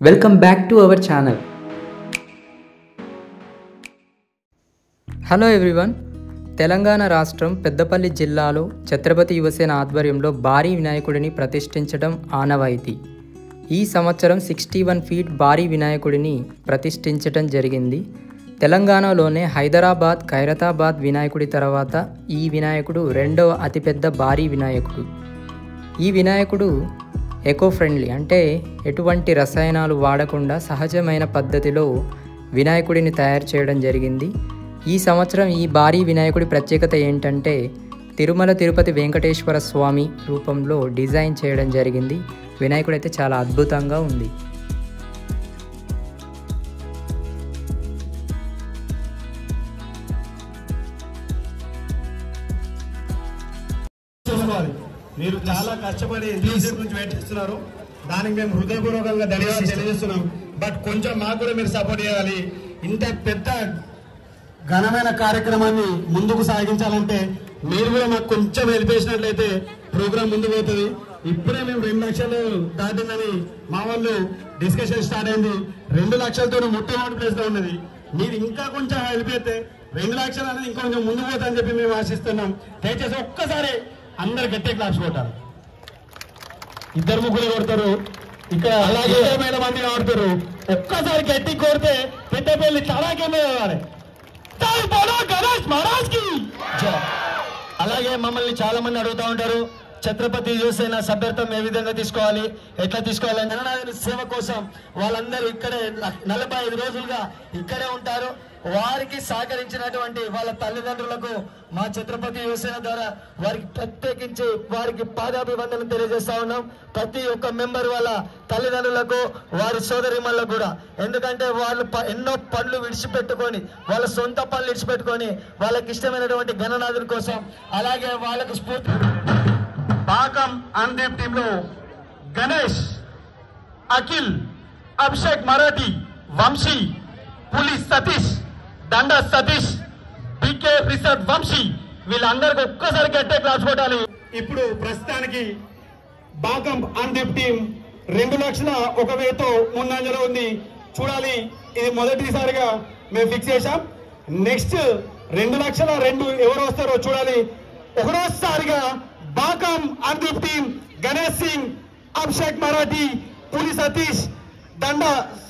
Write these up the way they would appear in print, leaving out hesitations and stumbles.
Welcome back to our channel. Hello everyone. Telangana రాష్ట్రం పెద్దపల్లి జిల్లాలో ఛత్రపతి యువసేన ఆధ్వర్యంలో భారీ వినాయకుడిని ప్రతిష్ఠించడం ఆనవాయితీ. ఈ సంవత్సరం 61 ఫీట్ భారీ వినాయకుడిని ప్రతిష్ఠించడం జరిగింది. తెలంగాణలోనే హైదరాబాద్, ఖైరతాబాద్ వినాయకుడి తర్వాత ఈ వినాయకుడు రెండవ అతిపెద్ద భారీ వినాయకుడు. ఈ వినాయకుడు ఎకో ఫ్రెండ్లీ, అంటే ఎటువంటి రసాయనాలు వాడకుండా సహజమైన పద్ధతిలో వినాయకుడిని తయారు చేయడం జరిగింది. ఈ సంవత్సరం ఈ భారీ వినాయకుడి ప్రత్యేకత ఏంటంటే తిరుమల తిరుపతి వెంకటేశ్వర స్వామి రూపంలో డిజైన్ చేయడం జరిగింది. వినాయకుడు అయితే చాలా అద్భుతంగా ఉంది. మీరు చాలా కష్టపడి గురించి వెయిట్ చేస్తున్నారు. దానికి మేము హృదయపూర్వకంగా ధన్యవాదాలు తెలియజేస్తున్నాం. బట్ కొంచెం మాకు కూడా మీరు సపోర్ట్ చేయాలి. ఇంత పెద్ద ఘనమైన కార్యక్రమాన్ని ముందుకు సాగించాలంటే మీరు కూడా మాకు కొంచెం హెల్ప్ చేసినట్లయితే ప్రోగ్రామ్ ముందుకు పోతుంది. ఇప్పుడే మేము 2 లక్షలు దాటిందని మా వాళ్ళు డిస్కషన్ స్టార్ట్ అయింది. 2 లక్షలతో మొట్టమొదటి ప్లేస్ లో ఉన్నది. మీరు ఇంకా కొంచెం హెల్ప్ అయితే 2 లక్షలు అనేది ఇంకొంచెం ముందుకు పోతుందని చెప్పి మేము ఆశిస్తున్నాం. దయచేసి ఒక్కసారి అందరు గట్టే క్లాస్ కొట్టారు. 2-3 కొడతారు ఇక్కడ, అలాగే 20 మంది ఆడుతారు. ఒక్కసారి గట్టి కొడితే పెద్దపల్లి తడాకేమే కావాలి. గణేష్ మహారాజ్ కి అలాగే మమ్మల్ని చాలా మంది అడుగుతా ఉంటారు, ఛత్రపతి యువసేన సభ్యత్వం ఏ విధంగా తీసుకోవాలి, ఎట్లా తీసుకోవాలి. గణనాథుని సేవ కోసం వాళ్ళందరూ ఇక్కడే 45 రోజులుగా ఇక్కడే ఉంటారు. వారికి సహకరించినటువంటి వాళ్ళ తల్లిదండ్రులకు మా ఛత్రపతి యువసేన ద్వారా వారికి ప్రత్యేకించి వారికి పాదాభివందనం తెలియజేస్తా ఉన్నాం. ప్రతి ఒక్క మెంబర్ వాళ్ళ తల్లిదండ్రులకు, వారి సోదరిమణులకు కూడా. ఎందుకంటే వాళ్ళు ఎన్నో పనులు విడిచిపెట్టుకొని, వాళ్ళ సొంత పనులు విడిచిపెట్టుకొని వాళ్ళకి ఇష్టమైనటువంటి గణనాథుని కోసం, అలాగే వాళ్ళకు స్ఫూర్తి. బాకం అందీప్ టీంలో గణేష్, అఖిల్, అభిషేక్ మరాఠీ, వంశీ, పులి సతీష్, దండ సతీష్, బికే రిసర్ట్ వంశీ, వీళ్ళందరికీ ఒక్కసారి గట్టే క్లాస్ కొట్టాలి. ఇప్పుడు ప్రస్తుతానికి బాకం అందీప్ టీం 2,01,000తో ముందంజలో ఉంది. చూడాలి, ఇది మొదటిసారిగా మేము ఫిక్స్ చేశాం. నెక్స్ట్ 2,02,000 ఎవరు వస్తారో చూడాలి. ఒకరోసారిగా బాకం అందీప్ టీం గణేష్ సింగ్, అభిషేక్ మరాఠీ, పులి సతీష్, దండ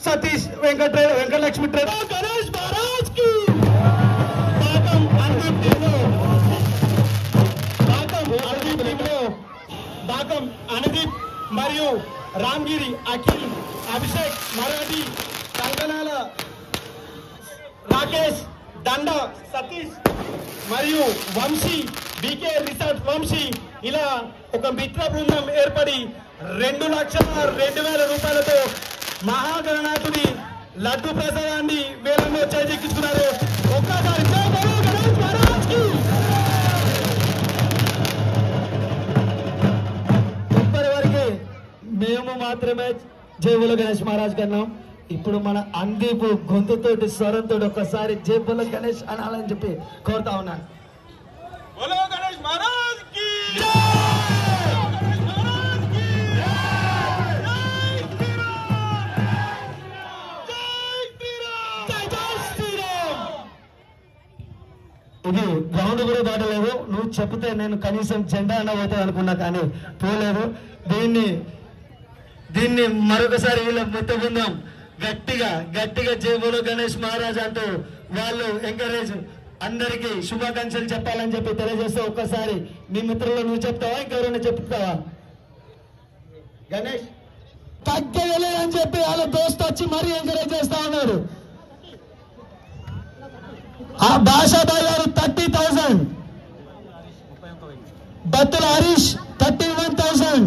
సతీష్, వెంకటలక్ష్మి గణేష్ మహారాజ్ కి. బాకం అందీప్ టీంలో బాకం అనుదీప్ మరియు రామ్గిరి, అఖిల్, అభిషేక్ మరాఠీ, కంకనాల రాకేష్, దండ సతీష్ మరియు వంశీ, బికే రిసార్ట్ వంశీ, ఇలా ఒక మిత్ర బృందం ఏర్పడి 2,02,000 రూపాయలతో మహాగణనాథుడి లడ్డు ప్రసాదాన్ని వేలంలో చేజిక్కించుకున్నారు. ఒక్కసారి గణేష్ మహారాజ్ కి. ఇప్పటి వరకు మేము మాత్రమే జేబులో గణేష్ మహారాజ్ కన్నాం. ఇప్పుడు మన అందీపు గొంతుతోటి, స్వరంతో ఒక్కసారి జేబులో గణేష్ అనాలని చెప్పి కోరుతా ఉన్నాను. గణేష్ మహారాజ్ కి. ఇది గ్రౌండ్ కూడా దాటలేదు. నువ్వు చెప్తే నేను కనీసం జెండా అన్న పోతుంది అనుకున్నా, కానీ పోలేదు. దీన్ని మరొకసారి వీళ్ళ మొత్తం బృందం గట్టిగా జేబులో గణేష్ మహారాజ్ అంటూ వాళ్ళు ఎంకరేజ్, అందరికీ శుభాకాంక్షలు చెప్పాలని చెప్పి తెలియజేస్తే, ఒక్కసారి నీ మిత్రులు నువ్వు చెప్తావా, ఇంకెవరైనా చెప్తావా? గణేష్ తగ్గలేదని చెప్పి వాళ్ళ దోస్తు వచ్చి మరీ ఎంకరేజ్ చేస్తా ఉన్నారు. ఆ భాషాబాయ్ గారు 30,000, బత్తుల హరీష్ 31,000,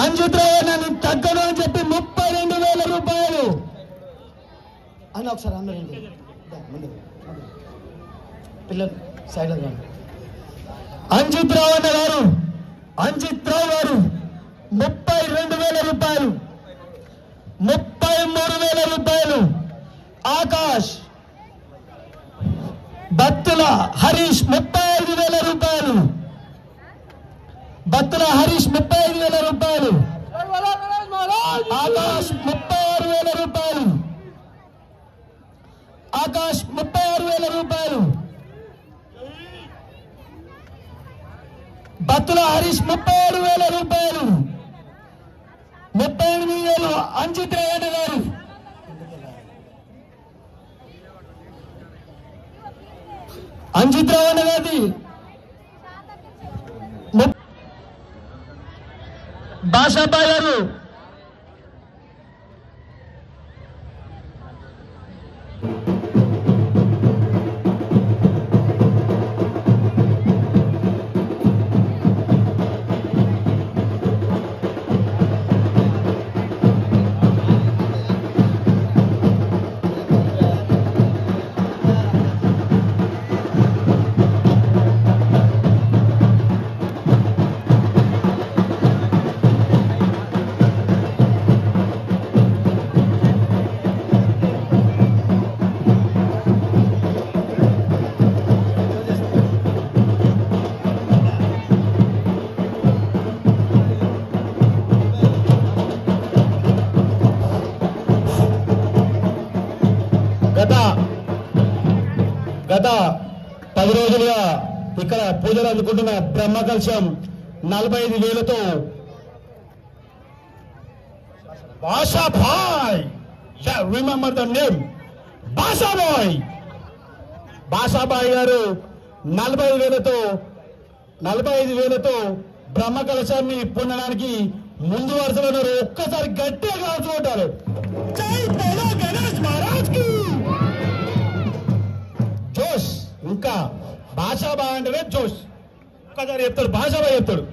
అంజిత్రావు నన్ను తగ్గను అని చెప్పి 32,000 రూపాయలు అని. ఒకసారి అందరూ పిల్లలు సైడ్ అంజిత్రావు గారు 32,000 రూపాయలు, 33,000 రూపాయలు. ఆకాష్, బత్తుల హరీష్ 35,000 రూపాయలు, బత్తుల హరీష్ 35,000 రూపాయలు. ఆకాష్ 36,000 రూపాయలు. ఆకాష్ 36,000 రూపాయలు. బత్తుల హరీష్ 37,000 రూపాయలు. 38,000 అంజిత్ రేవణ గారు. అంజిత్ రేవణ గారి భాషాబాయ్ గారు గత 10 రోజులుగా ఇక్కడ పూజలు అందుకుంటున్న బ్రహ్మకలశం 45,000తో భాషాబాయ్, రిమెంబర్ ద నేమ్, భాషాబాయ్ గారు 45,000తో బ్రహ్మకలశాన్ని పొందడానికి ముందు వరుసలో ఉన్నారు. ఒక్కసారి గట్టిగా కాల్చుకుంటారు. జై బోలో గణేష్ మహారాజ్ కి జోష్. ఇంకా భాషాబాయ్ అంటేనే జోష్. ఒక్కసారి చెప్తాడు, భాషాబాయ్ చెప్తాడు.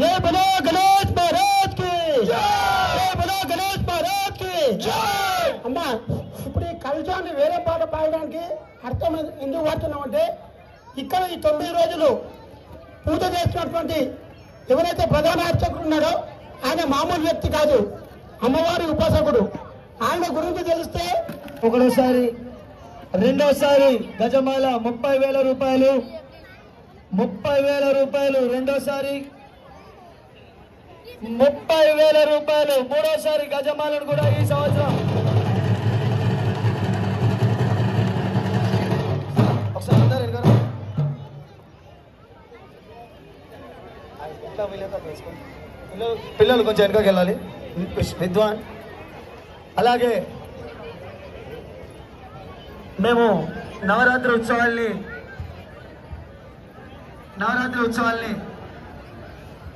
జై బోలో గణేష్ మహారాజ్ కి జై బోలో గణేష్ మహారాజ్ కి జై. అమ్మా, ఇప్పుడు ఈ కలశాన్ని వేరే పాట పాడడానికి అర్థం ఎందుకు పడుతున్నామంటే, ఇక్కడ ఈ 9 రోజులు పూజ చేస్తున్నటువంటి ఎవరైతే ప్రధాన అర్చకుడు ఉన్నాడో ఆయన మామూలు వ్యక్తి కాదు, అమ్మవారి ఉపాసకుడు. ఆయన గురించి తెలిస్తే ఒకటోసారి, రెండోసారి గజమాల 30,000 రూపాయలు, 30,000 రూపాయలు. రెండోసారి 30,000 రూపాయలు. మూడోసారి గజమాలను కూడా ఈ సంవత్సరం ఒకసారి పిల్లలు కొంచెం వెనకకి వెళ్ళాలి, విద్వాన్. అలాగే మేము నవరాత్రి ఉత్సవాల్ని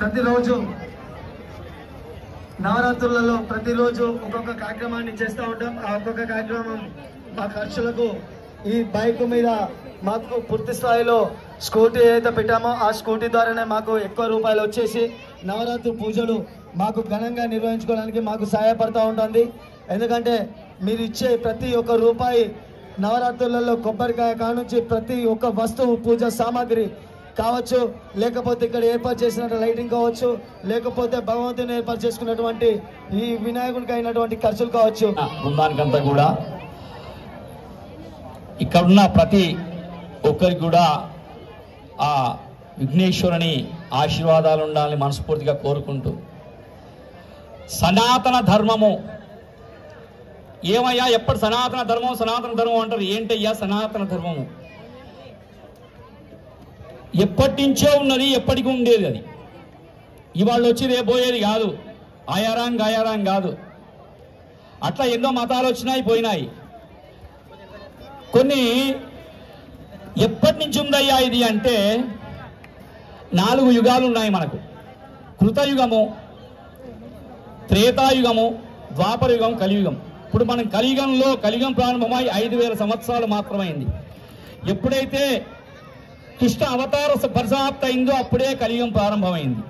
ప్రతిరోజు నవరాత్రులలో ప్రతిరోజు ఒక్కొక్క కార్యక్రమాన్ని చేస్తూ ఉంటాం. ఆ ఒక్కొక్క కార్యక్రమం మా ఖర్చులకు ఈ బైక్ మీద మాకు పూర్తి స్థాయిలో స్కూటీ ఏదైతే పెట్టామో ఆ స్కూటీ ద్వారానే మాకు ఎక్కువ రూపాయలు వచ్చేసి నవరాత్రి పూజలు మాకు ఘనంగా నిర్వహించుకోవడానికి మాకు సహాయపడుతూ ఉంటుంది. ఎందుకంటే మీరు ఇచ్చే ప్రతి ఒక్క రూపాయి నవరాత్రులలో కొబ్బరికాయ కానుంచి ప్రతి ఒక్క వస్తువు, పూజ సామాగ్రి కావచ్చు, లేకపోతే ఇక్కడ ఏర్పాటు చేసినట్టు లైటింగ్ కావచ్చు, లేకపోతే భగవంతుని ఏర్పాటు చేసుకున్నటువంటి ఈ వినాయకుడికి అయినటువంటి ఖర్చులు కావచ్చు, బృందానికంతా కూడా ఇక్కడున్న ప్రతి ఒక్కరికి కూడా ఆ విఘ్నేశ్వరుని ఆశీర్వాదాలు ఉండాలని మనస్ఫూర్తిగా కోరుకుంటూ, సనాతన ధర్మము ఏమయ్యా, ఎప్పటి సనాతన ధర్మం అంటారు. ఏంటయ్యా సనాతన ధర్మము? ఎప్పటి నుంచో ఉన్నది, ఎప్పటికీ ఉండేది. అది ఇవాళ వచ్చి రేపోయేది కాదు, ఆయారాం కాదు. అట్లా ఎన్నో మతాలు వచ్చినాయి, పోయినాయి. కొన్ని ఎప్పటి నుంచి ఉందయ్యా ఇది అంటే 4 యుగాలు ఉన్నాయి మనకు. కృతయుగము, త్రేతాయుగము, ద్వాపరయుగం, కలియుగం. ఇప్పుడు మనం కలియుగం ప్రారంభమై 5,000 సంవత్సరాలు మాత్రమైంది. ఎప్పుడైతే కృష్ణ అవతార పరిసమాప్తి అయిందో అప్పుడే కలియుగం ప్రారంభమైంది.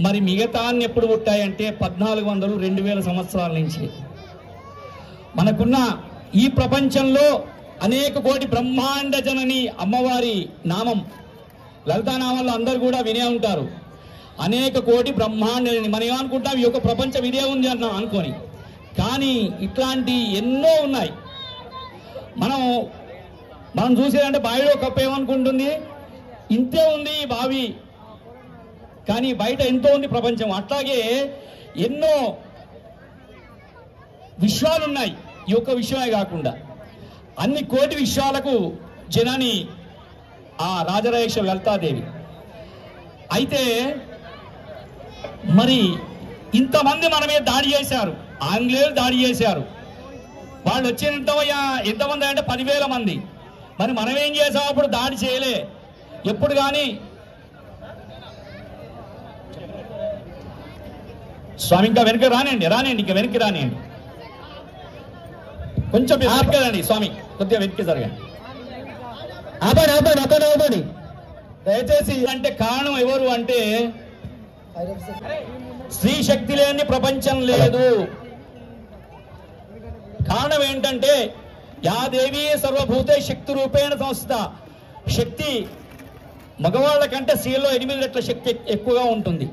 మరి మిగతా ఎప్పుడు పుట్టాయంటే 1400, 2000 సంవత్సరాల నుంచి. మనకున్న ఈ ప్రపంచంలో అనేక కోటి బ్రహ్మాండ జనని అమ్మవారి నామం, లలితానామంలో అందరూ కూడా వినే ఉంటారు. అనేక కోటి బ్రహ్మాండ జనని. మనం ఏమనుకుంటాం, ఈ యొక్క ప్రపంచం ఇదే ఉంది అన్నాం అనుకోని, కానీ ఇట్లాంటి ఎన్నో ఉన్నాయి. మనం చూసేదంటే బావిలో కప్ప ఏమనుకుంటుంది, ఇంతే ఉంది ఈ బావి, కానీ బయట ఎంతో ఉంది ప్రపంచం. అట్లాగే ఎన్నో విశ్వాలున్నాయి. ఈ ఒక్క విషయమే కాకుండా అన్ని కోటి విశ్వాలకు జనని ఆ రాజరాజేశ్వరి లలితాదేవి. అయితే మరి ఇంతమంది మన మీద దాడి చేశారు, ఆంగ్లేయులు దాడి చేశారు. వాళ్ళు ఎంతమంది అంటే 10,000 మంది. మరి మనం ఏం చేసాం? అప్పుడు దాడి చేయలే ఎప్పుడు కానీ. స్వామి ఇంకా వెనక్కి రానండి, ఇంకా వెనక్కి రానియండి, కొంచెం వెనక్కి రండి స్వామి, కొద్దిగా వెనక్కి జరగండి. ఆపండి దయచేసి. అంటే కారణం ఎవరు అంటే స్త్రీ శక్తి లేని ప్రపంచం లేదు. కారణం ఏంటంటే యా దేవి సర్వభూతే శక్తి రూపేణ సంస్థ. శక్తి మగవాళ్ళ కంటే స్త్రీలో 8 రెట్ల శక్తి ఎక్కువగా ఉంటుంది.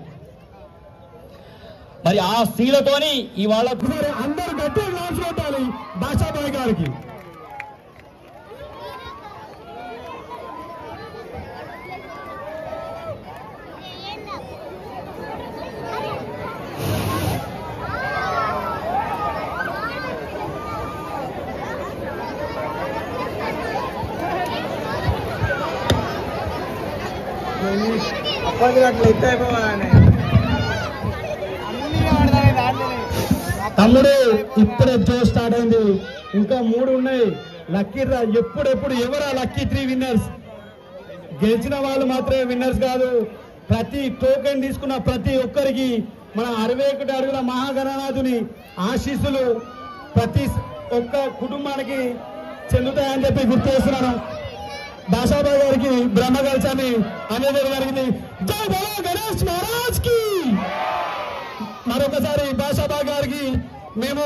మరి ఆ స్త్రీలతోని ఇవాళ అందరూ గట్టిగా క్లాస్ కొట్టాలి భాషాబాయ్ గారికి. తమ్ముడు ఇప్పుడే జోష్ స్టార్ట్ అయింది, ఇంకా 3 ఉన్నాయి. లక్కీ డ్రా ఎప్పుడెప్పుడు ఎవరా లక్కీ 3 విన్నర్స్? గెలిచిన వాళ్ళు మాత్రమే విన్నర్స్ కాదు. ప్రతి టోకెన్ తీసుకున్న ప్రతి ఒక్కరికి మన 61 అడుగుల మహాగణనాథుని ఆశీస్సులు ప్రతి ఒక్క కుటుంబానికి చెందుతాయని చెప్పి గుర్తు చేస్తున్నాను. భాషాబాయ్ గారికి బ్రహ్మకలశాన్ని అనేది జరిగింది. జై బోలో గణేష్ మహారాజ్ కి. మరొకసారి భాషాబాయ్ గారికి మేము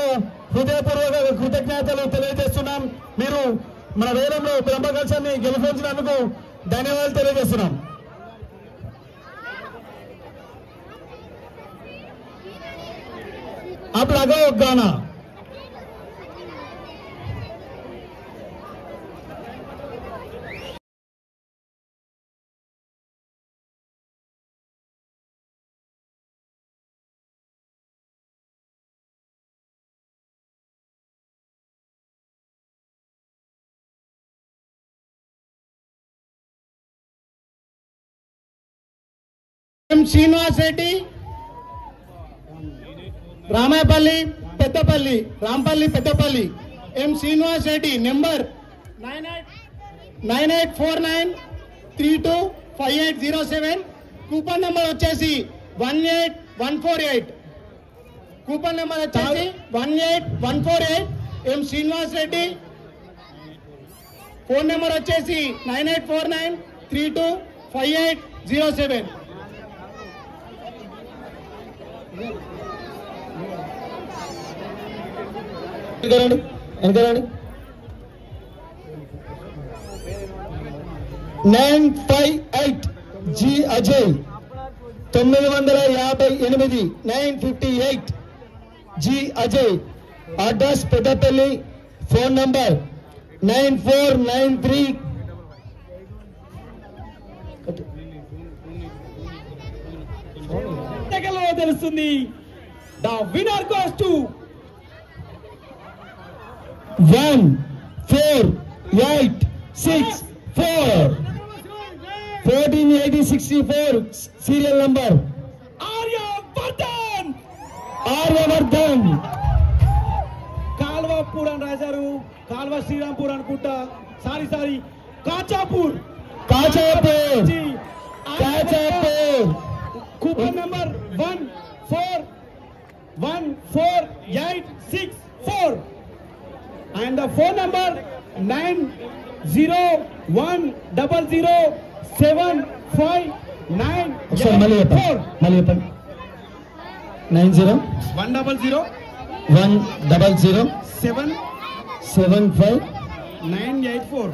హృదయపూర్వక కృతజ్ఞతలు తెలియజేస్తున్నాం. మీరు మన వేలంలో బ్రహ్మకలశాన్ని గెలిపించినందుకు ధన్యవాదాలు తెలియజేస్తున్నాం. आप लगाओ गाना. Srinivas Reddy, Ramayapalli Peddapalli, Rampalli Peddapalli. M Srinivas Reddy number 9849325807. Coupon number వచ్చేసి 18148. కూపన్ నెంబర్ వచ్చేసి 18148. M Srinivas Reddy. Phone number వచ్చేసి 9849325807. ఎంతరండి 958 G Ajay 958 958 G Ajay. Address Peddapalli. Phone number 9493 తెలుస్తుంది. The winner goes to 14864 148064 serial number Aryavardhan. Kalvapur రాశారు, కాల్వ శ్రీరాంపూర్ అనుకుంటా. Sorry Kachapur. Coupon number 1414864 and the phone number 90100759. 9010075984.